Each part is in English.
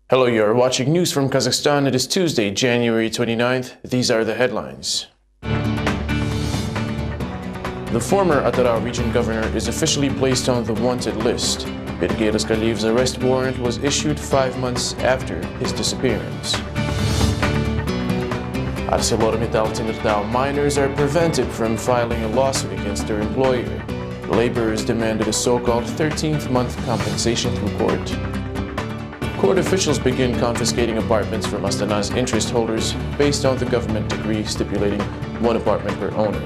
Hello, you're watching news from Kazakhstan. It is Tuesday, January 29th. These are the headlines. The former Atara region governor is officially placed on the wanted list. Birgay Raskaliyev's arrest warrant was issued 5 months after his disappearance. ArcelorMittal Temirtau miners are prevented from filing a lawsuit against their employer. Laborers demanded a so-called 13th month compensation through court. Court officials begin confiscating apartments from Astana's interest holders based on the government decree stipulating 1 apartment per owner.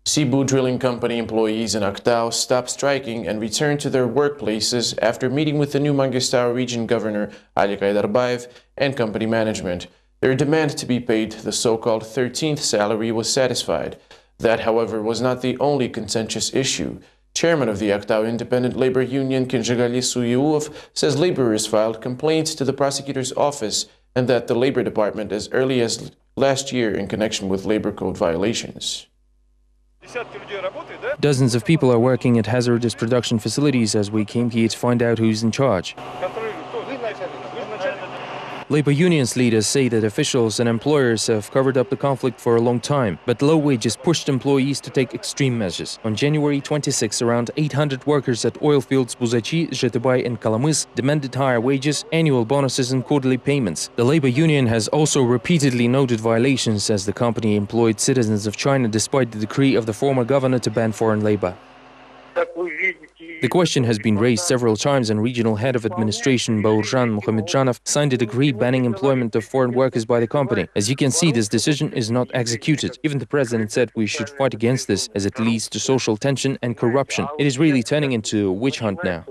Cebu Drilling Company employees in Actau stopped striking and returned to their workplaces after meeting with the new Mangistau region governor Ali Kaidarbayev and company management. Their demand to be paid the so-called 13th salary was satisfied. That, however, was not the only contentious issue. Chairman of the Actau Independent Labor Union, Kinjagali Suyuov, says laborers filed complaints to the prosecutor's office and that the Labor Department as early as last year in connection with labor code violations. Dozens of people are working at hazardous production facilities as we came here to find out who's in charge. Labor unions leaders say that officials and employers have covered up the conflict for a long time, but low wages pushed employees to take extreme measures. On January 26, around 800 workers at oil fields Buzachi, Zhetybay and Kalamys demanded higher wages, annual bonuses and quarterly payments. The labor union has also repeatedly noted violations as the company employed citizens of China despite the decree of the former governor to ban foreign labor. The question has been raised several times and regional head of administration Baurjan Muhammadjanov signed a decree banning employment of foreign workers by the company. As you can see, this decision is not executed. Even the president said we should fight against this as it leads to social tension and corruption. It is really turning into a witch hunt now.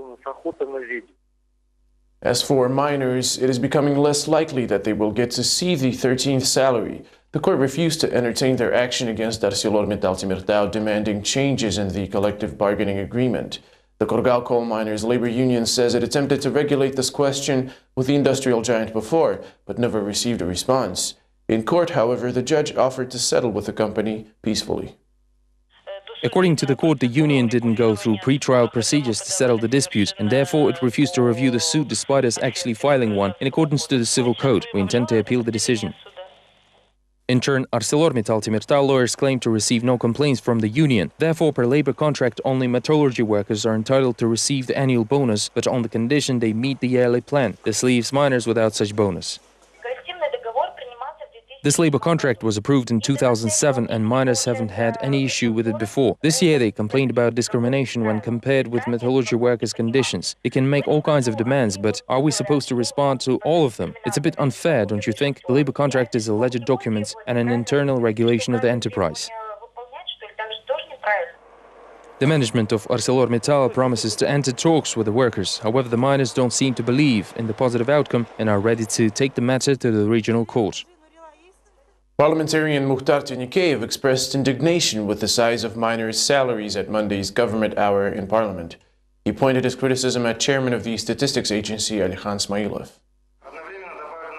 As for miners, it is becoming less likely that they will get to see the 13th salary. The court refused to entertain their action against ArcelorMittal Temirtau, demanding changes in the collective bargaining agreement. The Kurgal coal miners' labor union says it attempted to regulate this question with the industrial giant before, but never received a response. In court, however, the judge offered to settle with the company peacefully. According to the court, the union didn't go through pre-trial procedures to settle the dispute, and therefore it refused to review the suit despite us actually filing one in accordance to the civil code. We intend to appeal the decision. In turn, ArcelorMittal Temirtau lawyers claim to receive no complaints from the union. Therefore, per labor contract, only metallurgy workers are entitled to receive the annual bonus, but on the condition they meet the yearly plan. This leaves miners without such bonus. This labor contract was approved in 2007 and miners haven't had any issue with it before. This year they complained about discrimination when compared with metallurgy workers' conditions. They can make all kinds of demands, but are we supposed to respond to all of them? It's a bit unfair, don't you think? The labor contract is a legit document and an internal regulation of the enterprise. The management of ArcelorMittal promises to enter talks with the workers. However, the miners don't seem to believe in the positive outcome and are ready to take the matter to the regional court. Parliamentarian Mukhtar Tinikeyev expressed indignation with the size of miners' salaries at Monday's government hour in Parliament. He pointed his criticism at chairman of the statistics agency, Alikhan Smailov.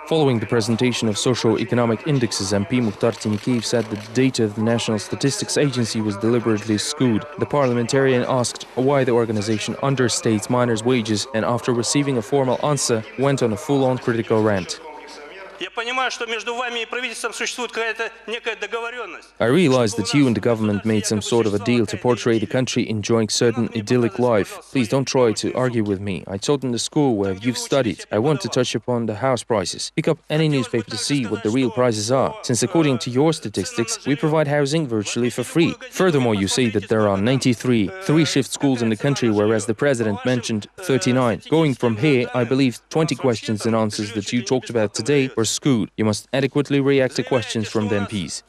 Following the presentation of socio-economic indexes, MP Mukhtar Tinikeyev said that the data of the National Statistics Agency was deliberately skewed. The parliamentarian asked why the organization understates miners' wages and after receiving a formal answer, went on a full-on critical rant. I realize that you and the government made some sort of a deal to portray the country enjoying certain idyllic life. Please don't try to argue with me. I taught in the school where you've studied. I want to touch upon the house prices. Pick up any newspaper to see what the real prices are, since according to your statistics, we provide housing virtually for free. Furthermore, you say that there are 93 three-shift schools in the country, whereas the president mentioned 39. Going from here, I believe 20 questions and answers that you talked about today were skewed. You must adequately react to questions from the MPs.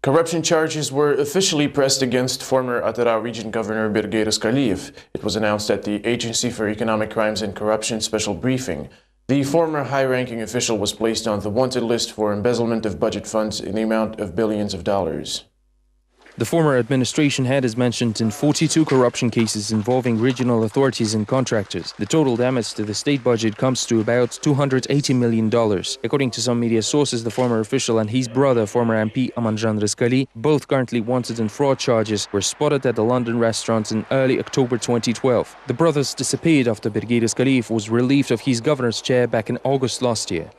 Corruption charges were officially pressed against former Atara region governor Birgay Raskaliev. It was announced at the Agency for Economic Crimes and Corruption special briefing. The former high-ranking official was placed on the wanted list for embezzlement of budget funds in the amount of billions of dollars. The former administration head is mentioned in 42 corruption cases involving regional authorities and contractors. The total damage to the state budget comes to about $280 million. According to some media sources, the former official and his brother, former MP Amanjan Rizkali, both currently wanted on fraud charges, were spotted at a London restaurant in early October 2012. The brothers disappeared after Birgir Rizkaliyev was relieved of his governor's chair back in August last year.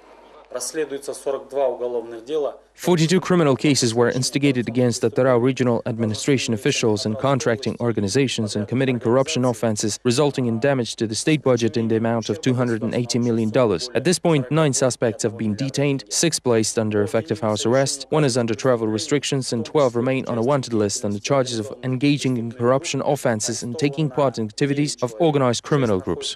42 criminal cases were instigated against the Tarau regional administration officials and contracting organizations and committing corruption offenses, resulting in damage to the state budget in the amount of $280 million. At this point, 9 suspects have been detained, 6 placed under effective house arrest, 1 is under travel restrictions, and 12 remain on a wanted list on the charges of engaging in corruption offenses and taking part in activities of organized criminal groups.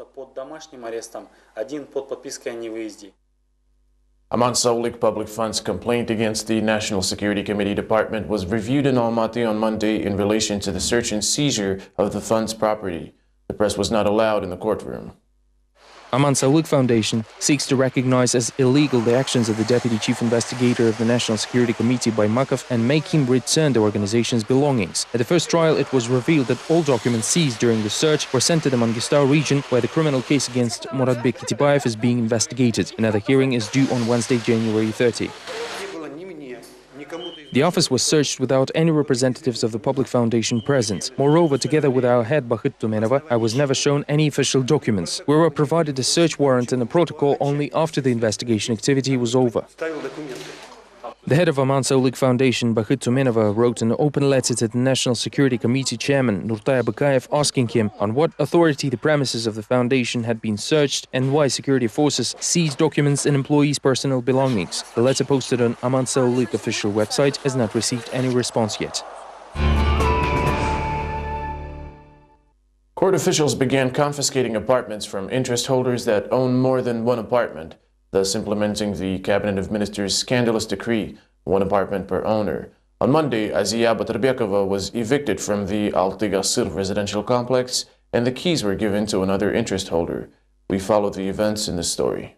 Aman Saulik Public Fund's complaint against the National Security Committee Department was reviewed in Almaty on Monday in relation to the search and seizure of the fund's property. The press was not allowed in the courtroom. Aman Saulik Foundation seeks to recognize as illegal the actions of the Deputy Chief Investigator of the National Security Committee by Makov and make him return the organization's belongings. At the first trial, it was revealed that all documents seized during the search were sent to the Mangistau region, where the criminal case against Muratbek Kitibayev is being investigated. Another hearing is due on Wednesday, January 30. The office was searched without any representatives of the public foundation present. Moreover, together with our head Bahit Tumenova, I was never shown any official documents. We were provided a search warrant and a protocol only after the investigation activity was over. The head of Aman Saulik Foundation, Bahit Tumenova, wrote an open letter to the National Security Committee chairman, Nurtay Bakayev, asking him on what authority the premises of the foundation had been searched and why security forces seized documents and employees' personal belongings. The letter posted on Aman Saulik official website has not received any response yet. Court officials began confiscating apartments from interest holders that own more than one apartment, thus implementing the Cabinet of Ministers' scandalous decree, 1 apartment per owner. On Monday, Aziya Batarbekova was evicted from the Alty-Gasir residential complex, and the keys were given to another interest holder. We followed the events in this story.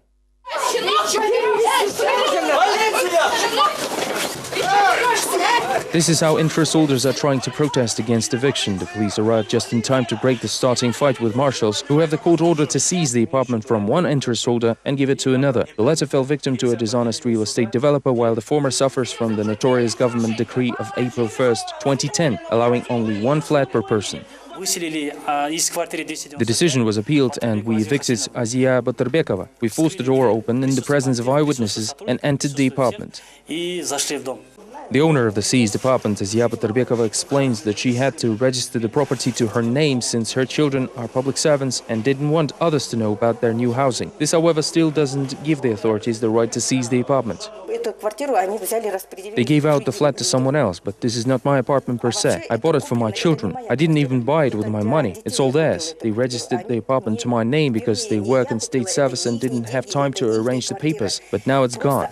This is how interest holders are trying to protest against eviction. The police arrived just in time to break the starting fight with marshals, who have the court order to seize the apartment from one interest holder and give it to another. The latter fell victim to a dishonest real estate developer, while the former suffers from the notorious government decree of April 1st, 2010, allowing only 1 flat per person. The decision was appealed and we evicted Aziya Batarbekova. We forced the door open in the presence of eyewitnesses and entered the apartment. The owner of the seized apartment, Aziya Batarbekova, explains that she had to register the property to her name since her children are public servants and didn't want others to know about their new housing. This, however, still doesn't give the authorities the right to seize the apartment. They gave out the flat to someone else, but this is not my apartment per se. I bought it for my children. I didn't even buy it with my money. It's all theirs. They registered the apartment to my name because they work in state service and didn't have time to arrange the papers, but now it's gone.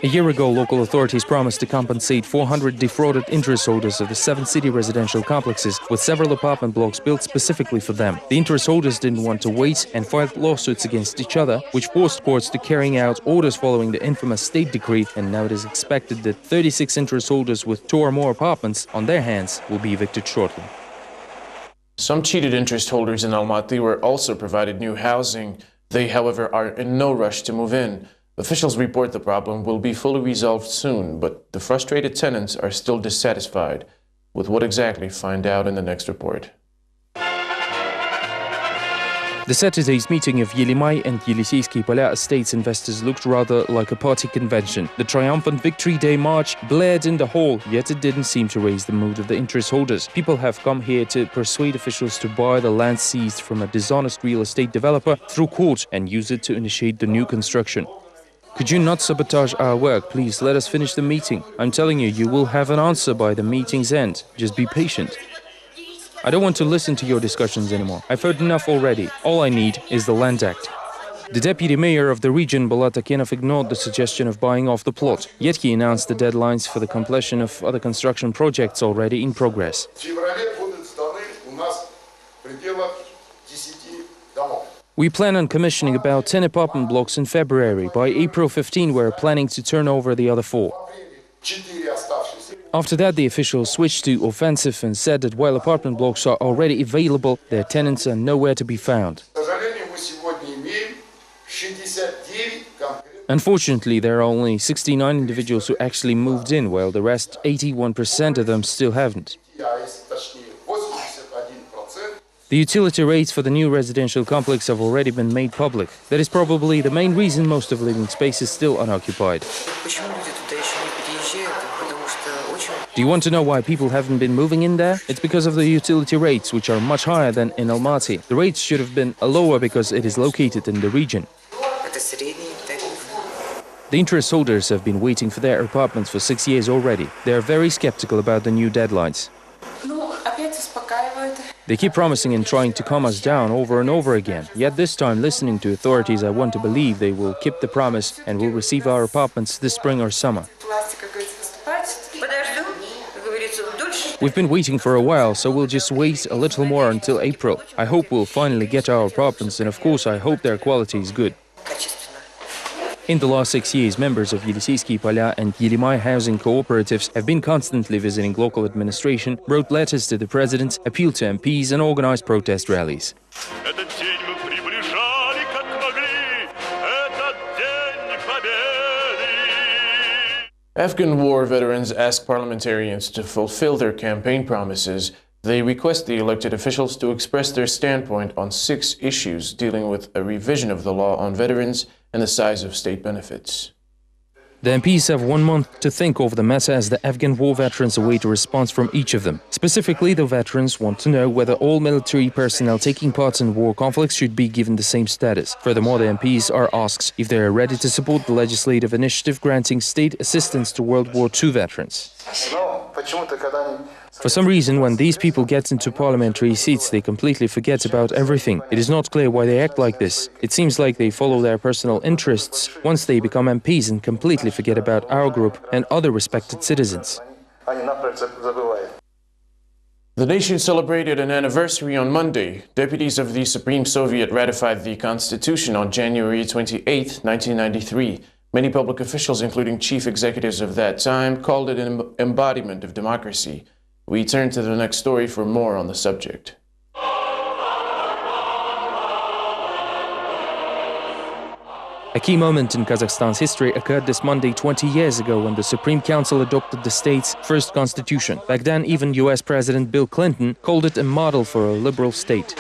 A year ago, local authorities promised to compensate 400 defrauded interest holders of the 7 city residential complexes with several apartment blocks built specifically for them. The interest holders didn't want to wait and filed lawsuits against each other, which forced courts to carrying out orders following the infamous state decree, and now it is expected that 36 interest holders with 2 or more apartments on their hands will be evicted shortly. Some cheated interest holders in Almaty were also provided new housing. They, however, are in no rush to move in. Officials report the problem will be fully resolved soon, but the frustrated tenants are still dissatisfied. With what exactly, find out in the next report. The Saturday's meeting of Yelimay and Yeliseyskiy Poля estates investors looked rather like a party convention. The triumphant Victory Day march blared in the hall, yet it didn't seem to raise the mood of the interest holders. People have come here to persuade officials to buy the land seized from a dishonest real estate developer through court and use it to initiate the new construction. Could you not sabotage our work? Please let us finish the meeting. I'm telling you, you will have an answer by the meeting's end. Just be patient. I don't want to listen to your discussions anymore. I've heard enough already. All I need is the Land Act. The deputy mayor of the region, Bulat Akenov, ignored the suggestion of buying off the plot. Yet he announced the deadlines for the completion of other construction projects already in progress. We plan on commissioning about 10 apartment blocks in February. By April 15, we're planning to turn over the other 4. After that, the officials switched to offensive and said that while apartment blocks are already available, their tenants are nowhere to be found. Unfortunately, there are only 69 individuals who actually moved in, while the rest, 81% of them, still haven't. The utility rates for the new residential complex have already been made public. That is probably the main reason most of living space is still unoccupied. Do you want to know why people haven't been moving in there? It's because of the utility rates, which are much higher than in Almaty. The rates should have been lower because it is located in the region. The interest holders have been waiting for their apartments for 6 years already. They are very skeptical about the new deadlines. They keep promising and trying to calm us down over and over again. Yet this time, listening to authorities, I want to believe they will keep the promise and will receive our apartments this spring or summer. We've been waiting for a while, so we'll just wait a little more until April. I hope we'll finally get our apartments, and of course I hope their quality is good. In the last 6 years, members of Yeliseyskiy Polya and Yelimay housing cooperatives have been constantly visiting local administration, wrote letters to the president, appealed to MPs and organized protest rallies. Afghan war veterans ask parliamentarians to fulfill their campaign promises. They request the elected officials to express their standpoint on 6 issues dealing with a revision of the law on veterans and the size of state benefits. The MPs have 1 month to think over the matter as the Afghan war veterans await a response from each of them. Specifically, the veterans want to know whether all military personnel taking part in war conflicts should be given the same status. Furthermore, the MPs are asked if they are ready to support the legislative initiative granting state assistance to World War II veterans. For some reason, when these people get into parliamentary seats, they completely forget about everything. It is not clear why they act like this. It seems like they follow their personal interests once they become MPs and completely forget about our group and other respected citizens. The nation celebrated an anniversary on Monday. Deputies of the Supreme Soviet ratified the Constitution on January 28, 1993. Many public officials, including chief executives of that time, called it an embodiment of democracy. We turn to the next story for more on the subject. A key moment in Kazakhstan's history occurred this Monday 20 years ago when the Supreme Council adopted the state's first constitution. Back then, even US President Bill Clinton called it a model for a liberal state.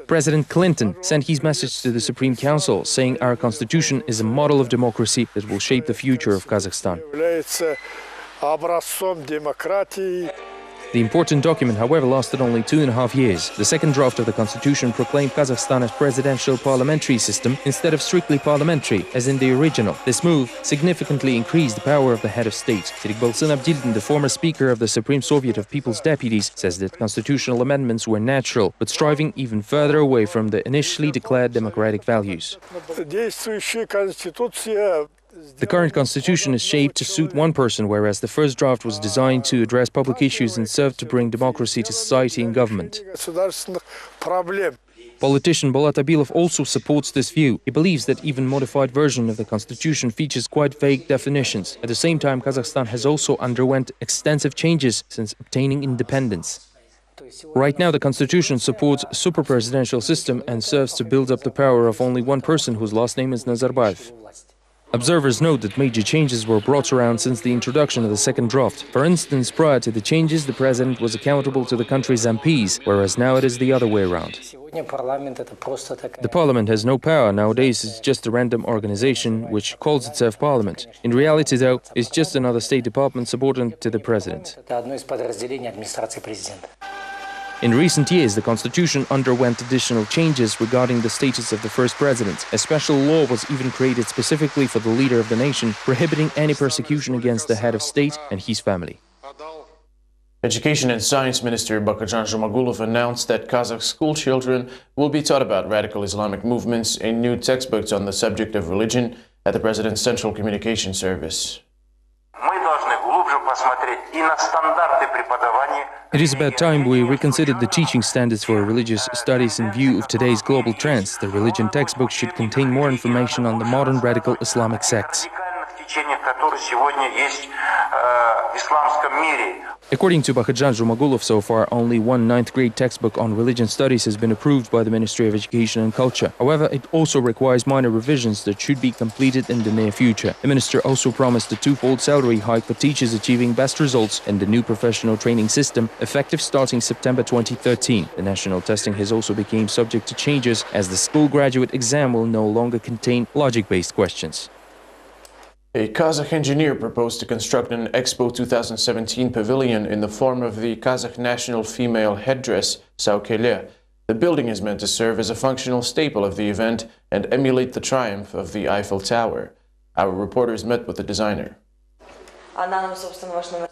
President Clinton sent his message to the Supreme Council, saying our constitution is a model of democracy that will shape the future of Kazakhstan. The important document, however, lasted only 2.5 years. The second draft of the constitution proclaimed Kazakhstan as presidential parliamentary system instead of strictly parliamentary, as in the original. This move significantly increased the power of the head of state. Serikbalsyn Abdildin, the former speaker of the Supreme Soviet of People's Deputies, says that constitutional amendments were natural, but striving even further away from the initially declared democratic values. The current constitution is shaped to suit one person, whereas the first draft was designed to address public issues and serve to bring democracy to society and government. Politician Bolat Abilov also supports this view. He believes that even modified version of the constitution features quite vague definitions. At the same time, Kazakhstan has also underwent extensive changes since obtaining independence. Right now, the constitution supports a super-presidential system and serves to build up the power of only one person whose last name is Nazarbayev. Observers note that major changes were brought around since the introduction of the second draft. For instance, prior to the changes, the president was accountable to the country's MPs, whereas now it is the other way around. The parliament has no power. Nowadays, it's just a random organization which calls itself parliament. In reality, though, it's just another state department subordinate to the president. In recent years, the constitution underwent additional changes regarding the status of the first president. A special law was even created specifically for the leader of the nation, prohibiting any persecution against the head of state and his family. Education and Science Minister Bakajan Zhumagulov announced that Kazakh school children will be taught about radical Islamic movements in new textbooks on the subject of religion at the President's Central Communication Service. It is about time we reconsidered the teaching standards for religious studies in view of today's global trends. The religion textbooks should contain more information on the modern radical Islamic sects. течениях, которые сегодня есть в исламском мире. According to Bakhajan Zhumagulov, so far only one 9th grade textbook on religion studies has been approved by the Ministry of Education and Culture. However, it also requires minor revisions that should be completed in the near future. The minister also promised a twofold salary hike for teachers achieving best results in the new professional training system, effective starting September 2013. The national testing has also become subject to changes, as the school graduate exam will no longer contain logic-based questions. A Kazakh engineer proposed to construct an Expo 2017 pavilion in the form of the Kazakh national female headdress, Saukele. The building is meant to serve as a functional staple of the event and emulate the triumph of the Eiffel Tower. Our reporters met with the designer.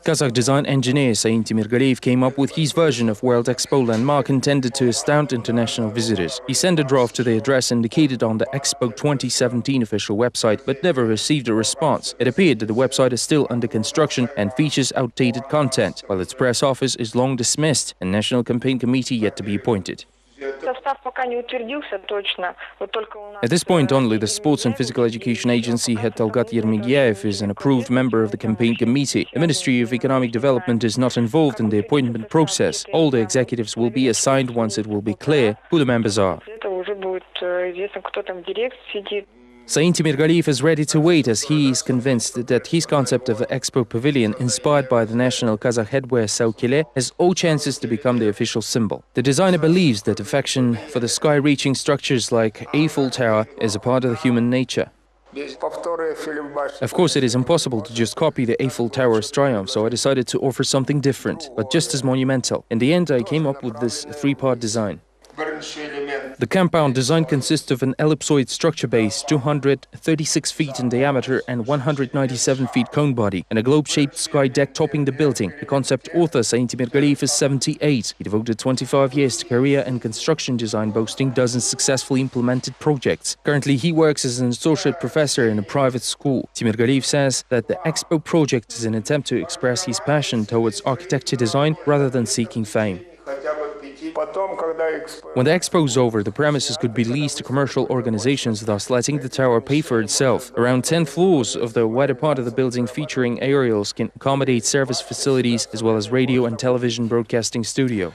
Kazakh design engineer Saint Mirgaliyev came up with his version of World Expo landmark intended to astound international visitors. He sent a draft to the address indicated on the Expo 2017 official website, but never received a response. It appeared that the website is still under construction and features outdated content, while its press office is long dismissed and national campaign committee yet to be appointed. At this point, only the Sports and Physical Education Agency head Talgat Yermegiev is an approved member of the campaign committee. The Ministry of Economic Development is not involved in the appointment process. All the executives will be assigned once it will be clear who the members are. Saint Mirgaliyev is ready to wait, as he is convinced that his concept of the Expo Pavilion, inspired by the national Kazakh headwear Saukele, has all chances to become the official symbol. The designer believes that affection for the sky-reaching structures like Eiffel Tower is a part of the human nature. Of course, it is impossible to just copy the Eiffel Tower's triumph, so I decided to offer something different, but just as monumental. In the end, I came up with this three-part design. The compound design consists of an ellipsoid structure base, 236 feet in diameter and 197 feet cone body, and a globe-shaped sky deck topping the building. The concept author, Saint Mirgaliyev, is 78. He devoted 25 years to career and construction design, boasting dozens successfully implemented projects. Currently, he works as an associate professor in a private school. Mirgaliyev says that the Expo project is an attempt to express his passion towards architecture design rather than seeking fame. When the expo is over, the premises could be leased to commercial organizations, thus letting the tower pay for itself. Around 10 floors of the wider part of the building featuring aerials can accommodate service facilities as well as radio and television broadcasting studio.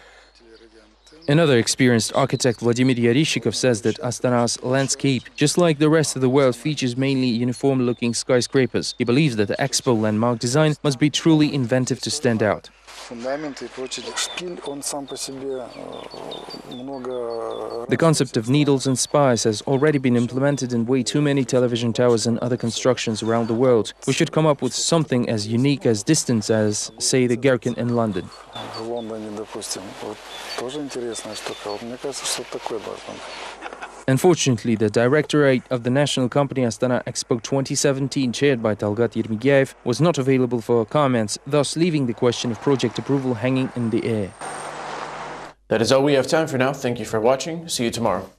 Another experienced architect, Vladimir Yarishikov, says that Astana's landscape, just like the rest of the world, features mainly uniform-looking skyscrapers. He believes that the expo landmark design must be truly inventive to stand out. The concept of needles and spires has already been implemented in way too many television towers and other constructions around the world. We should come up with something as unique as distant as, say, the Gherkin in London. Unfortunately, the directorate of the national company Astana Expo 2017, chaired by Talgat Yermegiev, was not available for comments, thus leaving the question of project approval hanging in the air. That is all we have time for now. Thank you for watching. See you tomorrow.